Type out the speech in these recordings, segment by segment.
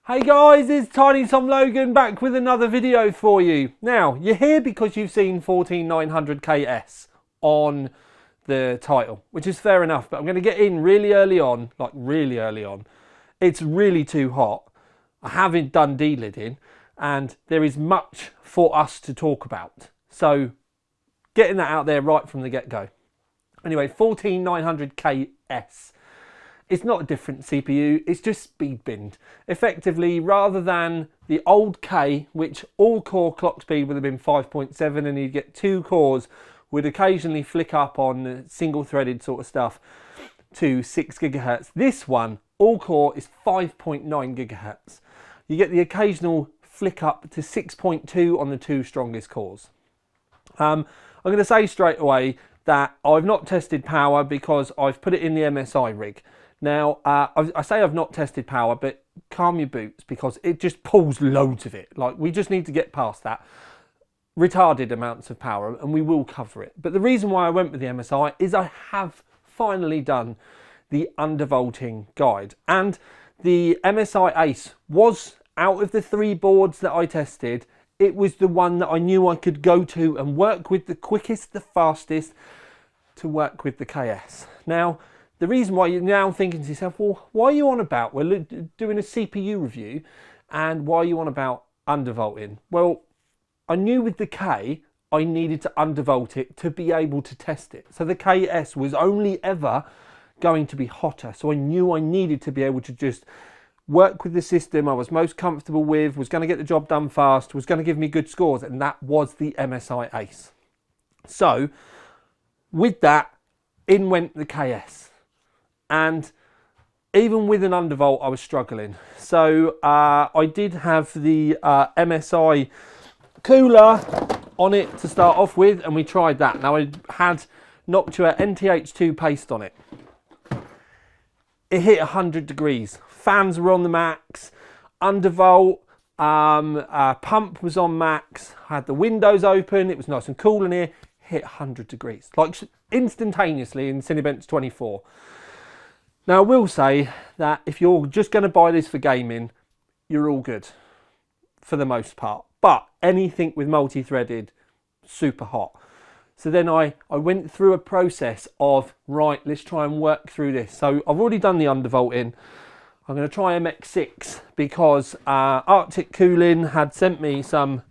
Hey guys, it's Tiny Tom Logan back with another video for you. Now, you're here because you've seen 14900KS on the title, which is fair enough, but I'm going to get in really early on, like really early on. It's really too hot. I haven't done delidding, and there is much for us to talk about. So, getting that out there right from the get-go. Anyway, 14900KS. It's not a different CPU, it's just speed binned. Effectively, rather than the old K, which all core clock speed would have been 5.7 and you'd get 2 cores, would occasionally flick up on single threaded sort of stuff to 6 gigahertz. This one, all core, is 5.9 gigahertz. You get the occasional flick up to 6.2 on the 2 strongest cores. I'm going to say straight away that I've not tested power because I've put it in the MSI rig. Now, I say I've not tested power, but calm your boots because it just pulls loads of it. Like, we just need to get past that. Retarded amounts of power, and we will cover it. But the reason why I went with the MSI is I have finally done the undervolting guide. And the MSI Ace was, out of the 3 boards that I tested, it was the one that I knew I could go to and work with the quickest, the fastest, to work with the KS. Now, the reason why you're now thinking to yourself, well, why are you on about? We're doing a CPU review, and why are you on about undervolting? Well, I knew with the K, I needed to undervolt it to be able to test it. So the KS was only ever going to be hotter. So I knew I needed to be able to just work with the system I was most comfortable with, was going to get the job done fast, was going to give me good scores, and that was the MSI Ace. So with that, in went the KS. And even with an undervolt, I was struggling. So I did have the MSI cooler on it to start off with, and we tried that. Now, I had Noctua NTH2 paste on it. It hit 100 degrees. Fans were on the max. Undervolt, pump was on max. I had the windows open. It was nice and cool in here. Hit 100 degrees, like instantaneously in Cinebench 24. Now, I will say that if you're just going to buy this for gaming, you're all good for the most part. But anything with multi-threaded, super hot. So then I went through a process of, right, let's try and work through this. So I've already done the undervolting. I'm going to try MX6 because Arctic Cooling had sent me some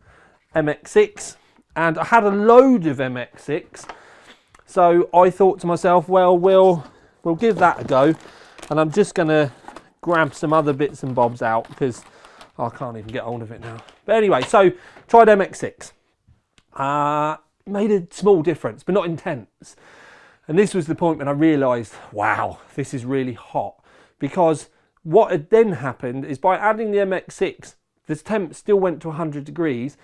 MX6 and I had a load of MX6. So I thought to myself, well, we'll give that a go, and I'm just going to grab some other bits and bobs out because I can't even get hold of it now. But anyway, so tried MX6. Made a small difference, but not intense. And this was the point when I realised, wow, this is really hot. Because what had then happened is by adding the MX6, the temp still went to 100 degrees,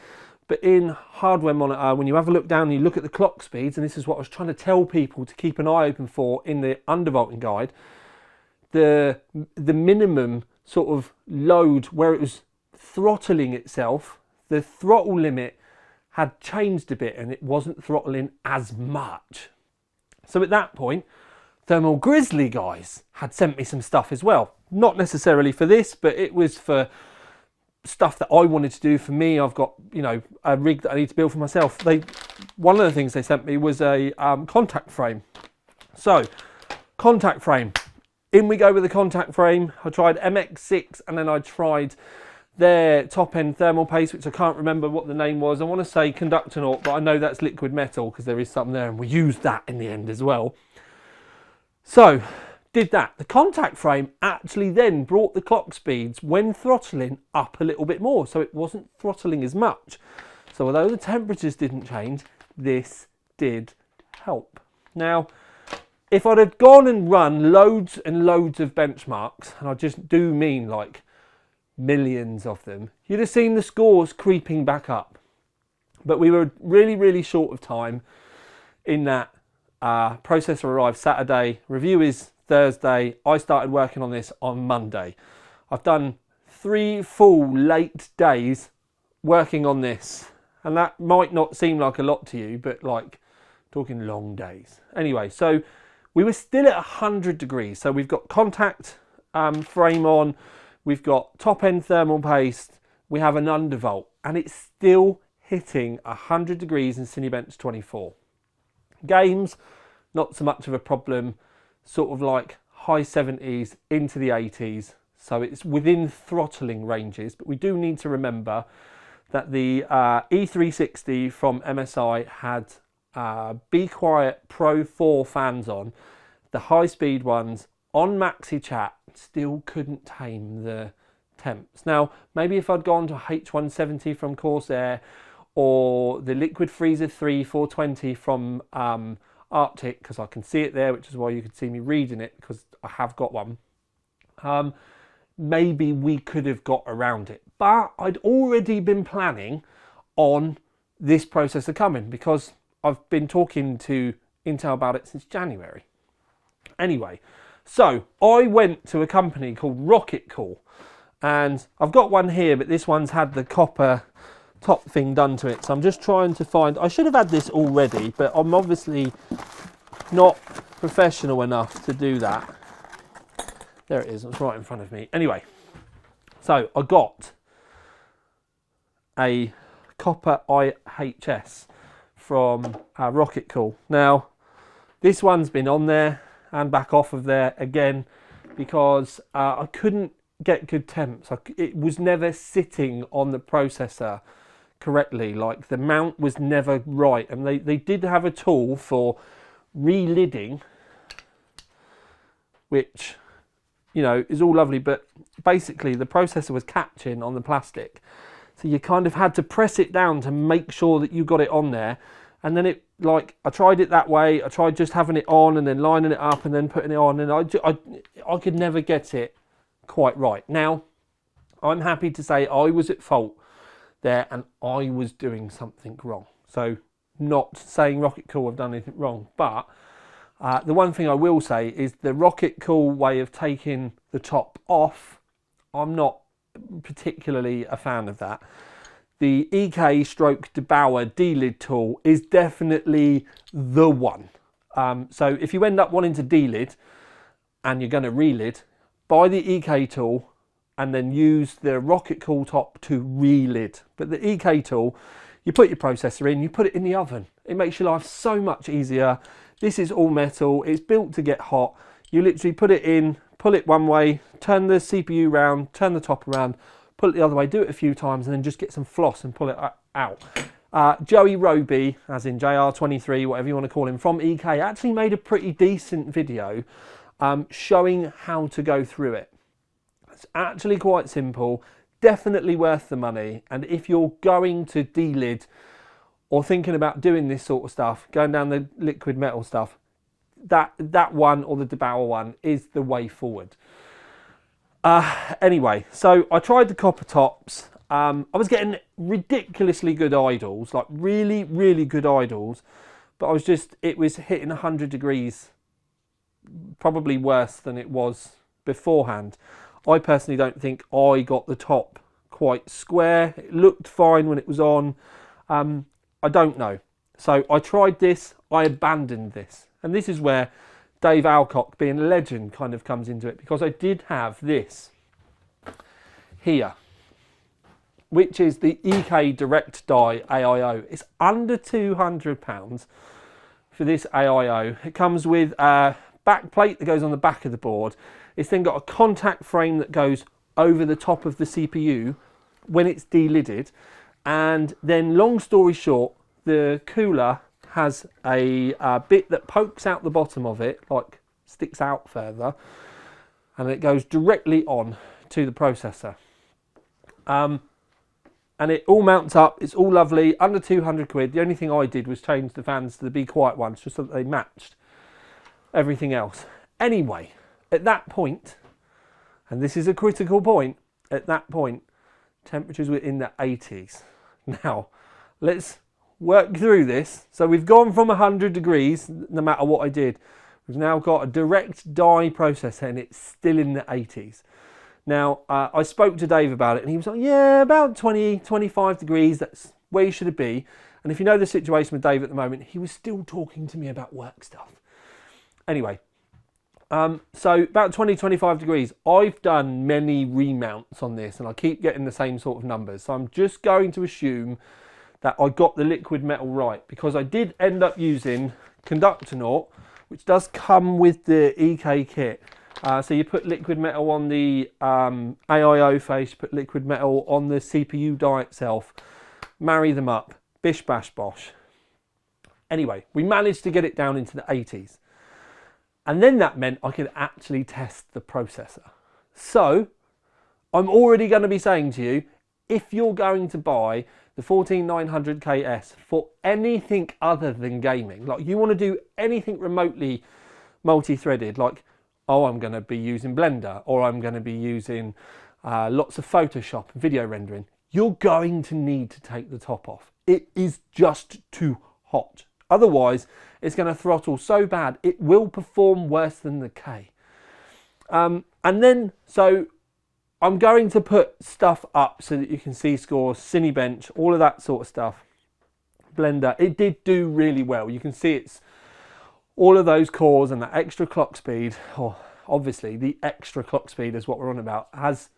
but in hardware monitor, when you have a look down and you look at the clock speeds, and this is what I was trying to tell people to keep an eye open for in the undervolting guide, the minimum sort of load where it was throttling itself, the throttle limit had changed a bit and it wasn't throttling as much. So at that point, Thermal Grizzly guys had sent me some stuff as well. Not necessarily for this, but it was for stuff that I wanted to do for me. I've got, you know, a rig that I need to build for myself. One of the things they sent me was a contact frame. So, contact frame. In we go with the contact frame. I tried MX6 and then I tried their top end thermal paste, which I can't remember what the name was. I want to say Conductonaut, but I know that's liquid metal because there is something there, and we used that in the end as well. So, did that. The contact frame actually then brought the clock speeds when throttling up a little bit more, so it wasn't throttling as much. So although the temperatures didn't change, this did help. Now, if I'd have gone and run loads and loads of benchmarks, and I just do mean like millions of them, you'd have seen the scores creeping back up. But we were really, really short of time in that processor arrived Saturday, review is Thursday. I started working on this on Monday. I've done 3 full late days working on this, and that might not seem like a lot to you, but like talking long days. Anyway, so we were still at 100 degrees. So we've got contact frame on, we've got top end thermal paste, we have an undervolt, and it's still hitting 100 degrees in Cinebench 24. Games, not so much of a problem, sort of like high 70s into the 80s. So it's within throttling ranges, but we do need to remember that the E360 from MSI had Be Quiet Pro 4 fans on. The high speed ones on Maxi Chat still couldn't tame the temps. Now, maybe if I'd gone to H170 from Corsair or the Liquid Freezer 3 420 from Arctic, because I can see it there, which is why you could see me reading it, because I have got one. Maybe we could have got around it. But I'd already been planning on this processor coming, because I've been talking to Intel about it since January. Anyway, so I went to a company called Rocket Cool, and I've got one here, but this one's had the copper top thing done to it. So I'm just trying to find, I should have had this already, but I'm obviously not professional enough to do that. There it is, it's right in front of me. Anyway, so I got a copper IHS from Rocket Cool. Now, this one's been on there and back off of there again because I couldn't get good temps. It was never sitting on the processor correctly. Like, the mount was never right, and they did have a tool for relidding, which, you know, is all lovely, but basically the processor was catching on the plastic, so you kind of had to press it down to make sure that you got it on there. And then it, like, I tried it that way, I tried just having it on and then lining it up and then putting it on, and I could never get it quite right. Now, I'm happy to say I was at fault there and I was doing something wrong. So, not saying Rocket Cool have done anything wrong, but the one thing I will say is the Rocket Cool way of taking the top off, I'm not particularly a fan of that. The EK stroke debauer delid tool is definitely the one. So if you end up wanting to delid and you're going to relid, buy the EK tool and then use the Rocket Cool top to relid. But the EK tool, you put your processor in, you put it in the oven. It makes your life so much easier. This is all metal, it's built to get hot. You literally put it in, pull it one way, turn the CPU round, turn the top around, pull it the other way, do it a few times, and then just get some floss and pull it out. Joey Roby, as in JR23, whatever you want to call him, from EK, actually made a pretty decent video showing how to go through it. It's actually quite simple, definitely worth the money, and if you're going to delid or thinking about doing this sort of stuff, going down the liquid metal stuff, that one or the debauer one is the way forward. Anyway, so I tried the copper tops. I was getting ridiculously good idles, like really, really good idles, but it was hitting 100 degrees, probably worse than it was beforehand. I personally don't think I got the top quite square. It looked fine when it was on. I don't know. So I tried this, I abandoned this. And this is where Dave Alcock, being a legend, kind of comes into it, because I did have this here, which is the EK Direct Die AIO. It's under £200 for this AIO. It comes with a back plate that goes on the back of the board. It's then got a contact frame that goes over the top of the CPU when it's delidded. And then, long story short, the cooler has a bit that pokes out the bottom of it, like sticks out further, and it goes directly on to the processor. And it all mounts up, it's all lovely, under 200 quid. The only thing I did was change the fans to the Be Quiet ones, just so that they matched everything else. Anyway, at that point, and this is a critical point, at that point, temperatures were in the 80s. Now, let's work through this. So we've gone from 100 degrees, no matter what I did. We've now got a direct die processor and it's still in the 80s. Now, I spoke to Dave about it and he was like, yeah, about 20, 25 degrees, that's where you should be. And if you know the situation with Dave at the moment, he was still talking to me about work stuff. Anyway, So about 20-25 degrees. I've done many remounts on this and I keep getting the same sort of numbers. So I'm just going to assume that I got the liquid metal right, because I did end up using conductor knot, which does come with the EK kit. So you put liquid metal on the AIO face, you put liquid metal on the CPU die itself, marry them up, bish bash bosh. Anyway, we managed to get it down into the 80s. And then that meant I could actually test the processor. So I'm already going to be saying to you, if you're going to buy the 14900KS for anything other than gaming, like you want to do anything remotely multi-threaded, like, oh, I'm going to be using Blender, or I'm going to be using lots of Photoshop and video rendering, you're going to need to take the top off. It is just too hot. Otherwise, it's going to throttle so bad, it will perform worse than the K. And then, so I'm going to put stuff up so that you can see scores, Cinebench, all of that sort of stuff. Blender, it did do really well. You can see it's all of those cores and that extra clock speed, or obviously the extra clock speed is what we're on about, has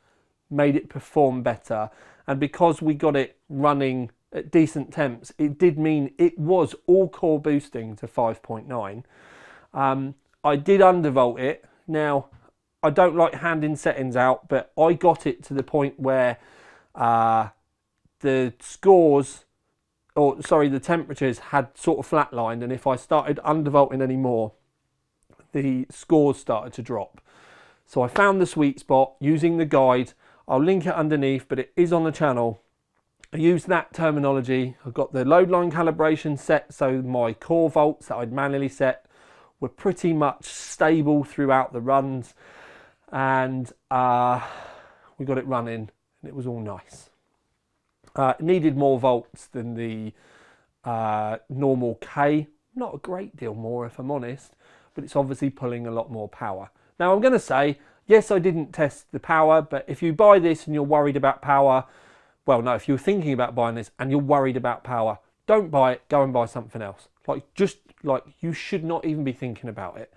made it perform better. And because we got it running at decent temps, it did mean it was all core boosting to 5.9. I did undervolt it. Now, I don't like handing settings out, but I got it to the point where the scores, or sorry, the temperatures had sort of flatlined, and if I started undervolting anymore, the scores started to drop. So I found the sweet spot using the guide. I'll link it underneath, but it is on the channel. I used that terminology. I've got the load line calibration set, so my core volts that I'd manually set were pretty much stable throughout the runs, and we got it running and it was all nice. It needed more volts than the normal K, not a great deal more if I'm honest, but it's obviously pulling a lot more power. Now I'm going to say, yes, I didn't test the power, but if you buy this and you're worried about power, well, no, if you're thinking about buying this and you're worried about power, don't buy it, go and buy something else. Just like you should not even be thinking about it.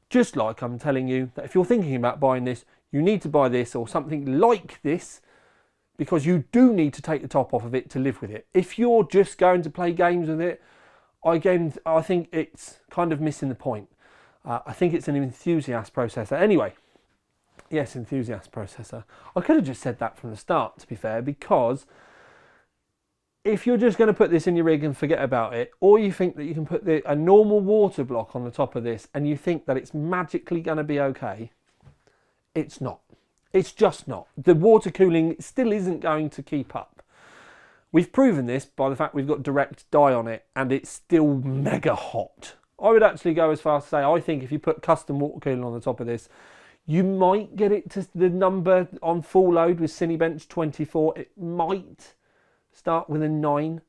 Just like I'm telling you that if you're thinking about buying this, you need to buy this or something like this, because you do need to take the top off of it to live with it. If you're just going to play games with it, again, I think it's kind of missing the point. I think it's an enthusiast processor. Anyway, yes, enthusiast processor. I could have just said that from the start, to be fair, because if you're just going to put this in your rig and forget about it, or you think that you can put a normal water block on the top of this and you think that it's magically going to be okay, it's not. It's just not. The water cooling still isn't going to keep up. We've proven this by the fact we've got direct dye on it and it's still mega hot. I would actually go as far as to say, I think if you put custom water cooling on the top of this, you might get it to the number on full load with Cinebench 24. It might start with a 9,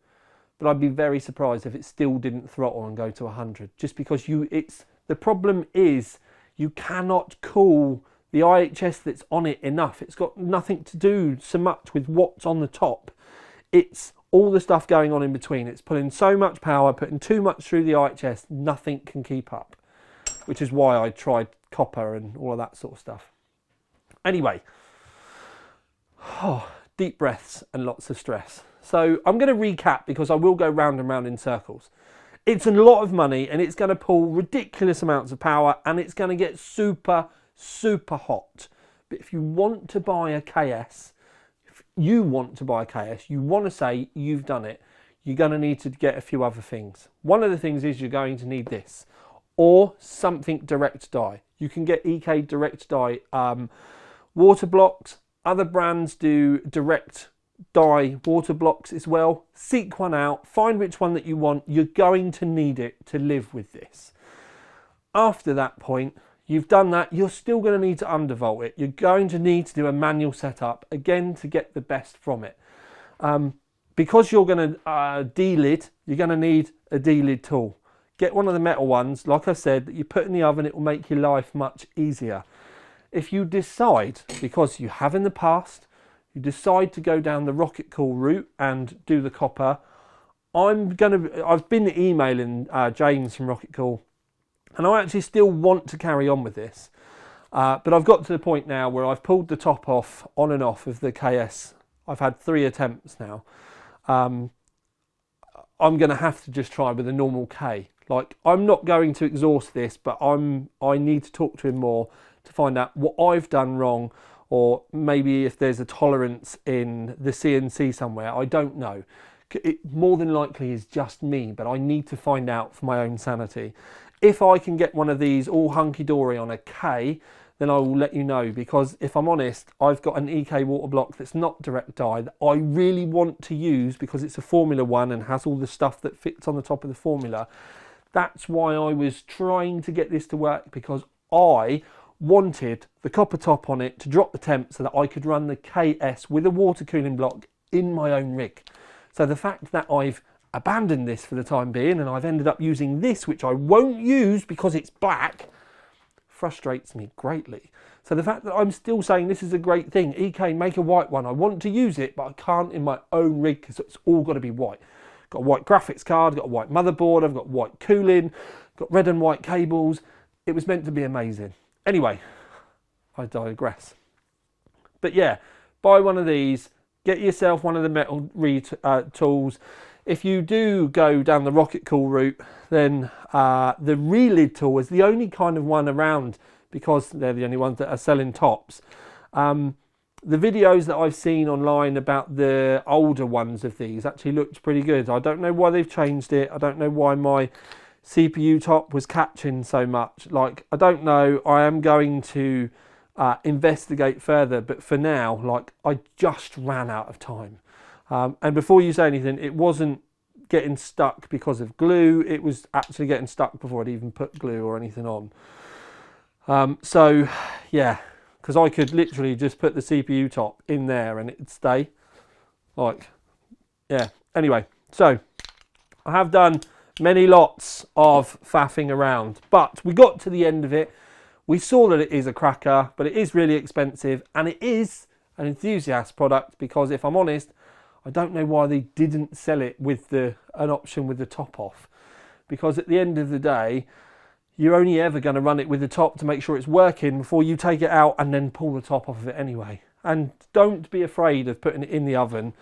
but I'd be very surprised if it still didn't throttle and go to 100, just because the problem is you cannot cool the IHS that's on it enough. It's got nothing to do so much with what's on the top. It's all the stuff going on in between. It's pulling so much power, putting too much through the IHS, nothing can keep up, which is why I tried copper and all of that sort of stuff. Anyway, deep breaths and lots of stress. So I'm going to recap because I will go round and round in circles. It's a lot of money and it's going to pull ridiculous amounts of power and it's going to get super, super hot. But if you want to buy a KS, you want to say you've done it, you're going to need to get a few other things. One of the things is you're going to need this or something direct dye. You can get EK direct dye water blocks. Other brands do direct dye water blocks as well. Seek one out, find which one that you want. You're going to need it to live with this. After that point, you've done that, you're still going to need to undervolt it. You're going to need to do a manual setup, again, to get the best from it. Because you're going to de-lid, you're going to need a de-lid tool. Get one of the metal ones, like I said, that you put in the oven, it will make your life much easier. If you decide, because you have in the past, you decide to go down the rocket cool route and do the copper, I've been emailing James from Rocket Cool And I actually still want to carry on with this. But I've got to the point now where I've pulled the top off, on and off of the KS. I've had 3 attempts now. I'm going to have to just try with a normal K. Like, I'm not going to exhaust this, but I need to talk to him more to find out what I've done wrong, or maybe if there's a tolerance in the CNC somewhere. I don't know. It more than likely is just me, but I need to find out for my own sanity. If I can get one of these all hunky-dory on a K, then I will let you know, because if I'm honest, I've got an EK water block that's not direct die that I really want to use because it's a Formula One and has all the stuff that fits on the top of the Formula. That's why I was trying to get this to work, because I wanted the copper top on it to drop the temp so that I could run the KS with a water cooling block in my own rig. So the fact that I've abandoned this for the time being and I've ended up using this, which I won't use because it's black, frustrates me greatly. So the fact that I'm still saying this is a great thing, EK, make a white one. I want to use it, but I can't in my own rig because it's all got to be white. Got a white graphics card, got a white motherboard, I've got white cooling, got red and white cables. It was meant to be amazing. Anyway, I digress. But yeah, buy one of these, get yourself one of the metal tools. If you do go down the rocket cool route, then the relid tool is the only kind of one around, because they're the only ones that are selling tops. The videos that I've seen online about the older ones of these actually looked pretty good. I don't know why they've changed it. I don't know why my CPU top was catching so much. Like, I don't know. I am going to investigate further, but for now, like, I just ran out of time. And before you say anything, it wasn't getting stuck because of glue. It was actually getting stuck before I'd even put glue or anything on. So, yeah, because I could literally just put the CPU top in there and it'd stay. Like, yeah. Anyway, so I have done many lots of faffing around, but we got to the end of it. We saw that it is a cracker, but it is really expensive, and it is an enthusiast product, because if I'm honest, I don't know why they didn't sell it with an option with the top off, because at the end of the day, you're only ever going to run it with the top to make sure it's working before you take it out and then pull the top off of it anyway. And don't be afraid of putting it in the oven,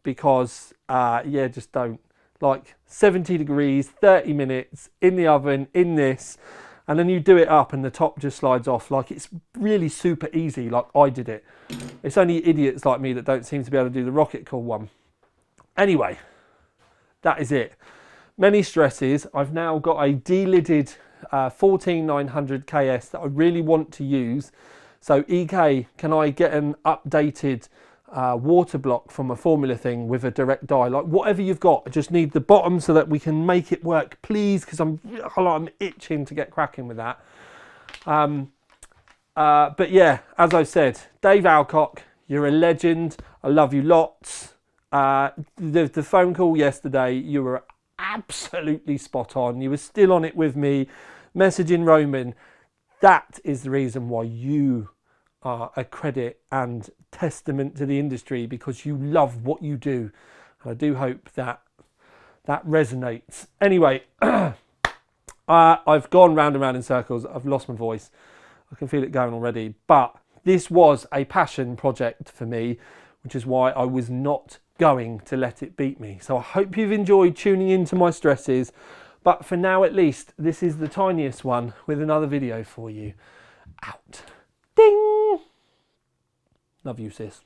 because, yeah, just don't. Like 70 degrees, 30 minutes in the oven, in this, and then you do it up and the top just slides off. Like, it's really super easy, like I did it. It's only idiots like me that don't seem to be able to do the rocket cool one. Anyway, that is it. Many stresses. I've now got a delidded 14900 KS that I really want to use. So EK, can I get an updated water block from a Formula thing with a direct die? Like, whatever you've got, I just need the bottom so that we can make it work, please, because I'm itching to get cracking with that. But yeah, as I said, Dave Alcock, you're a legend. I love you lots. The phone call yesterday, you were absolutely spot on. You were still on it with me, messaging Roman. That is the reason why you are a credit and testament to the industry, because you love what you do. And I do hope that that resonates. Anyway, I've gone round and round in circles. I've lost my voice. I can feel it going already. But this was a passion project for me, which is why I was not going to let it beat me. So I hope you've enjoyed tuning into my stresses. But for now, at least, this is the tiniest one with another video for you. Out. Ding! Love you, sis.